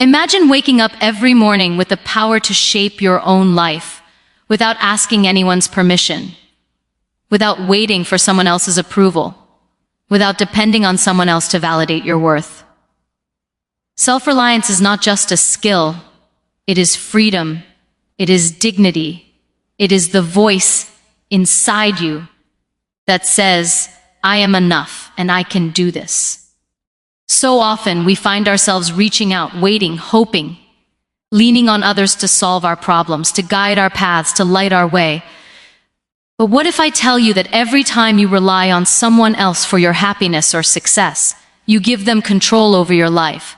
Imagine waking up every morning with the power to shape your own life, without asking anyone's permission, without waiting for someone else's approval, without depending on someone else to validate your worth. Self-reliance is not just a skill, it is freedom, it is dignity, it is the voice inside you that says, I am enough and I can do this. So often we find ourselves reaching out, waiting, hoping, leaning on others to solve our problems, to guide our paths, to light our way. But what if I tell you that every time you rely on someone else for your happiness or success, you give them control over your life?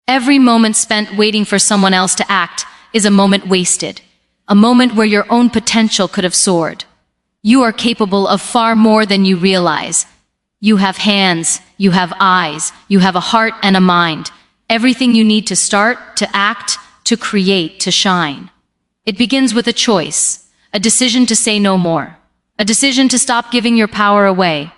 Every moment spent waiting for someone else to act is a moment wasted, a moment where your own potential could have soared. You are capable of far more than you realize. You have hands, you have eyes, you have a heart and a mind. Everything you need to start, to act, to create, to shine. It begins with a choice, a decision to say no more, a decision to stop giving your power away.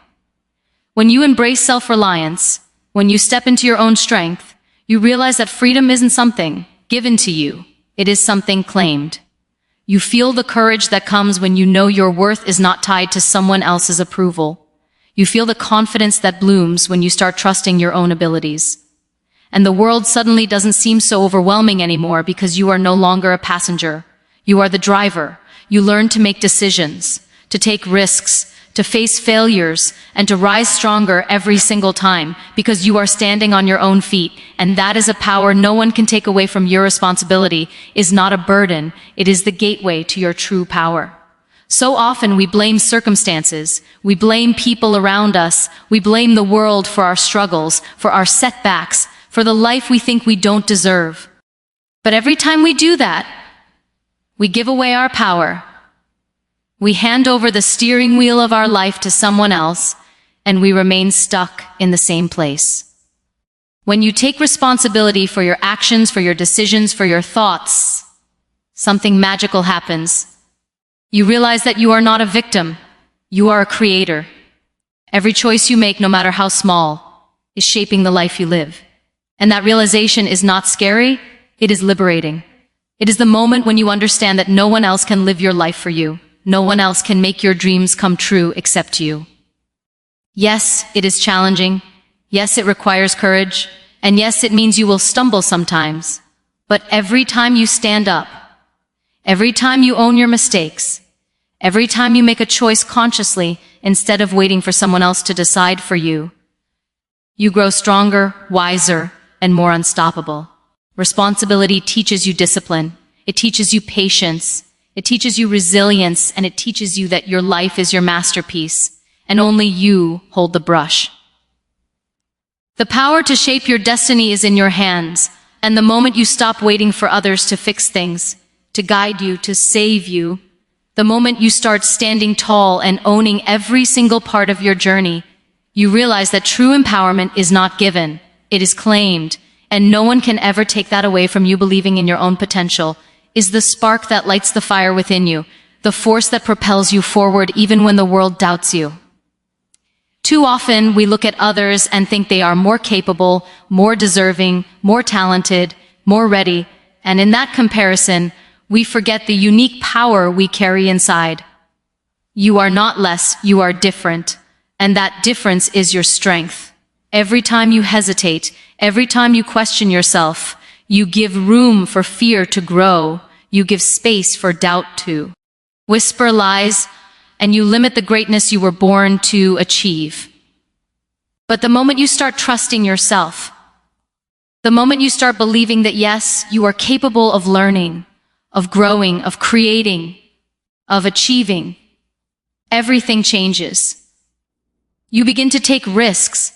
When you embrace self-reliance, when you step into your own strength, you realize that freedom isn't something given to you, it is something claimed. You feel the courage that comes when you know your worth is not tied to someone else's approval. You feel the confidence that blooms when you start trusting your own abilities. And the world suddenly doesn't seem so overwhelming anymore because you are no longer a passenger. You are the driver. You learn to make decisions, to take risks, to face failures, and to rise stronger every single time because you are standing on your own feet. And that is a power no one can take away from your responsibility, is not a burden. It is the gateway to your true power. So often we blame circumstances, we blame people around us, we blame the world for our struggles, for our setbacks, for the life we think we don't deserve. But every time we do that, we give away our power. We hand over the steering wheel of our life to someone else, and we remain stuck in the same place. When you take responsibility for your actions, for your decisions, for your thoughts, something magical happens. You realize that you are not a victim, you are a creator. Every choice you make, no matter how small, is shaping the life you live. And that realization is not scary, it is liberating. It is the moment when you understand that no one else can live your life for you. No one else can make your dreams come true except you. Yes, it is challenging. Yes, it requires courage. And yes, it means you will stumble sometimes. But every time you stand up, every time you own your mistakes, every time you make a choice consciously instead of waiting for someone else to decide for you, you grow stronger, wiser, and more unstoppable. Responsibility teaches you discipline. It teaches you patience. It teaches you resilience, and it teaches you that your life is your masterpiece, and only you hold the brush. The power to shape your destiny is in your hands, and the moment you stop waiting for others to fix things, to guide you, to save you, the moment you start standing tall and owning every single part of your journey, you realize that true empowerment is not given, it is claimed, and no one can ever take that away from you. Believing in your own potential is the spark that lights the fire within you, the force that propels you forward even when the world doubts you. Too often we look at others and think they are more capable, more deserving, more talented, more ready, and in that comparison, we forget the unique power we carry inside. You are not less, you are different, and that difference is your strength. Every time you hesitate, every time you question yourself, you give room for fear to grow, you give space for doubt to whisper lies, and you limit the greatness you were born to achieve. But the moment you start trusting yourself, the moment you start believing that yes, you are capable of learning, of growing, of creating, of achieving, everything changes. You begin to take risks,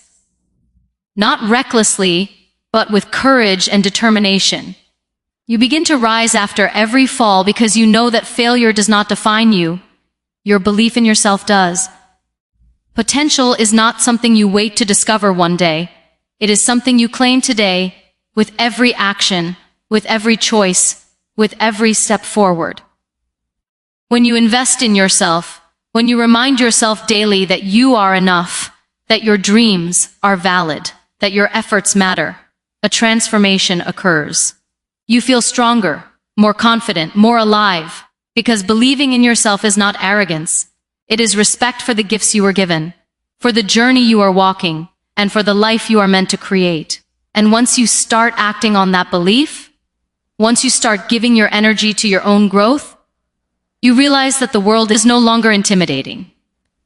not recklessly, but with courage and determination. You begin to rise after every fall because you know that failure does not define you. Your belief in yourself does. Potential is not something you wait to discover one day. It is something you claim today with every action, with every choice, with every step forward. When you invest in yourself, when you remind yourself daily that you are enough, that your dreams are valid, that your efforts matter, a transformation occurs. You feel stronger, more confident, more alive, because believing in yourself is not arrogance. It is respect for the gifts you were given, for the journey you are walking, and for the life you are meant to create. And once you start acting on that belief, once you start giving your energy to your own growth, you realize that the world is no longer intimidating,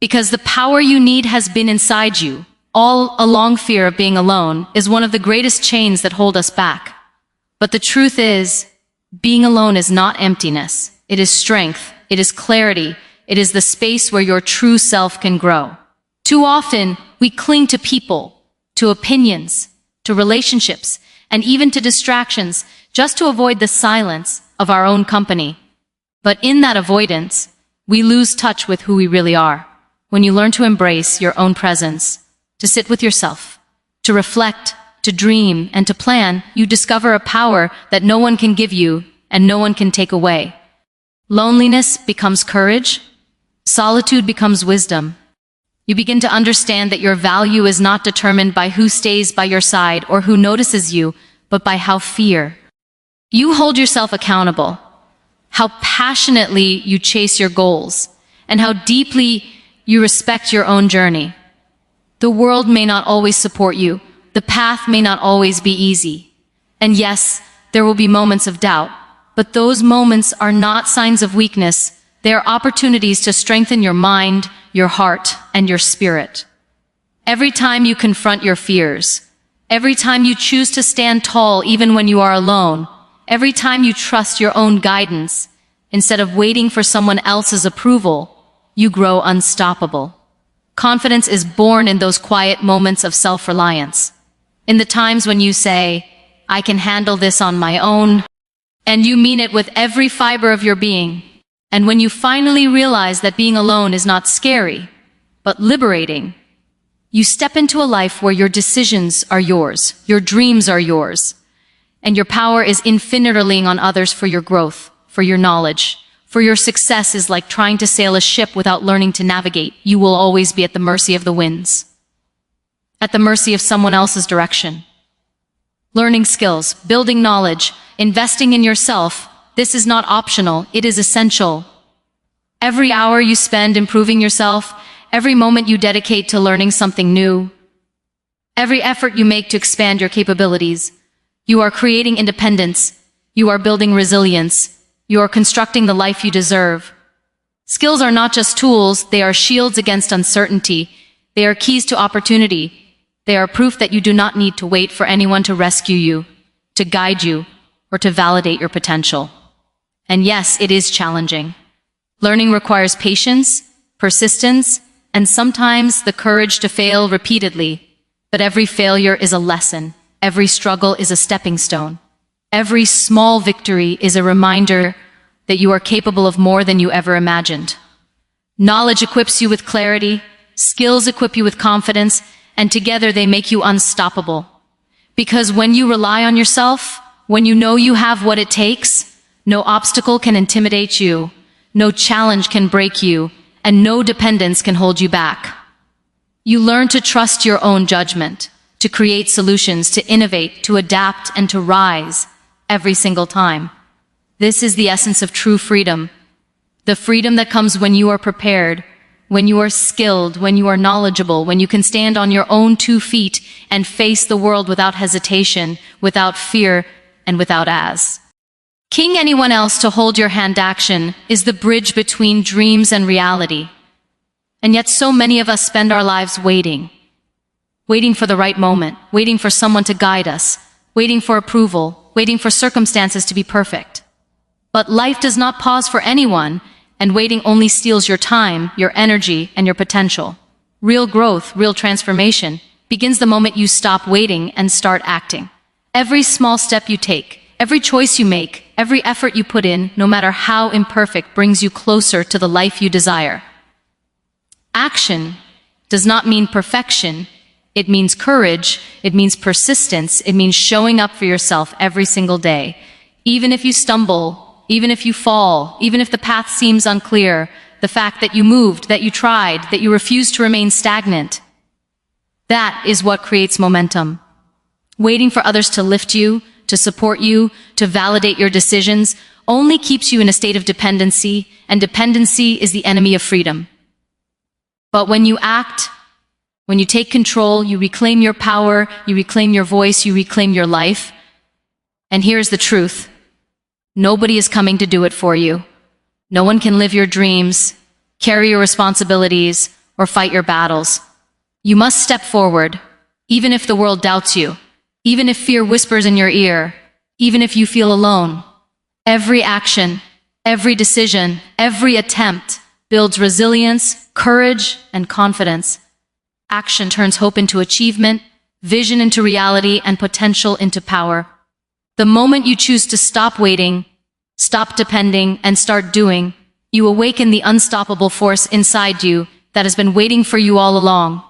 because the power you need has been inside you. All along, fear of being alone is one of the greatest chains that hold us back. But the truth is, being alone is not emptiness. It is strength. It is clarity. It is the space where your true self can grow. Too often, we cling to people, to opinions, to relationships, and even to distractions just to avoid the silence of our own company. But in that avoidance, we lose touch with who we really are. When you learn to embrace your own presence, to sit with yourself, to reflect, to dream, and to plan, you discover a power that no one can give you and no one can take away. Loneliness becomes courage. Solitude becomes wisdom. You begin to understand that your value is not determined by who stays by your side or who notices you, but by how fear. You hold yourself accountable, how passionately you chase your goals, and how deeply you respect your own journey. The world may not always support you. The path may not always be easy. And yes, there will be moments of doubt, but those moments are not signs of weakness. They are opportunities to strengthen your mind, your heart, and your spirit. Every time you confront your fears, every time you choose to stand tall even when you are alone, every time you trust your own guidance, instead of waiting for someone else's approval, you grow unstoppable. Confidence is born in those quiet moments of self-reliance. In the times when you say, I can handle this on my own, and you mean it with every fiber of your being. And when you finally realize that being alone is not scary, but liberating, you step into a life where your decisions are yours, your dreams are yours, and your power is infinite, relying on others for your growth, for your knowledge. For your success is like trying to sail a ship without learning to navigate. You will always be at the mercy of the winds, at the mercy of someone else's direction. Learning skills, building knowledge, investing in yourself, this is not optional, it is essential. Every hour you spend improving yourself, every moment you dedicate to learning something new, every effort you make to expand your capabilities, you are creating independence, you are building resilience, you are constructing the life you deserve. Skills are not just tools, they are shields against uncertainty. They are keys to opportunity. They are proof that you do not need to wait for anyone to rescue you, to guide you, or to validate your potential. And yes, it is challenging. Learning requires patience, persistence, and sometimes the courage to fail repeatedly. But every failure is a lesson. Every struggle is a stepping stone. Every small victory is a reminder that you are capable of more than you ever imagined. Knowledge equips you with clarity, skills equip you with confidence, and together they make you unstoppable. Because when you rely on yourself, when you know you have what it takes, no obstacle can intimidate you, no challenge can break you, and no dependence can hold you back. You learn to trust your own judgment, to create solutions, to innovate, to adapt, and to rise every single time. This is the essence of true freedom. The freedom that comes when you are prepared, when you are skilled, when you are knowledgeable, when you can stand on your own 2 feet and face the world without hesitation, without fear, and without asking anyone else to hold your hand. Action is the bridge between dreams and reality. And yet so many of us spend our lives waiting for the right moment, waiting for someone to guide us, waiting for approval, waiting for circumstances to be perfect. But life does not pause for anyone, and waiting only steals your time, your energy, and your potential. Real growth, real transformation, begins the moment you stop waiting and start acting. Every small step you take, every choice you make, every effort you put in, no matter how imperfect, brings you closer to the life you desire. Action does not mean perfection. It means courage, it means persistence, it means showing up for yourself every single day. Even if you stumble, even if you fall, even if the path seems unclear, the fact that you moved, that you tried, that you refused to remain stagnant, that is what creates momentum. Waiting for others to lift you, to support you, to validate your decisions, only keeps you in a state of dependency, and dependency is the enemy of freedom. But when you act, when you take control, you reclaim your power, you reclaim your voice, you reclaim your life. And here's the truth. Nobody is coming to do it for you. No one can live your dreams, carry your responsibilities, or fight your battles. You must step forward, even if the world doubts you, even if fear whispers in your ear, even if you feel alone. Every action, every decision, every attempt builds resilience, courage, and confidence. Action turns hope into achievement, vision into reality, and potential into power. The moment you choose to stop waiting, stop depending, and start doing, you awaken the unstoppable force inside you that has been waiting for you all along.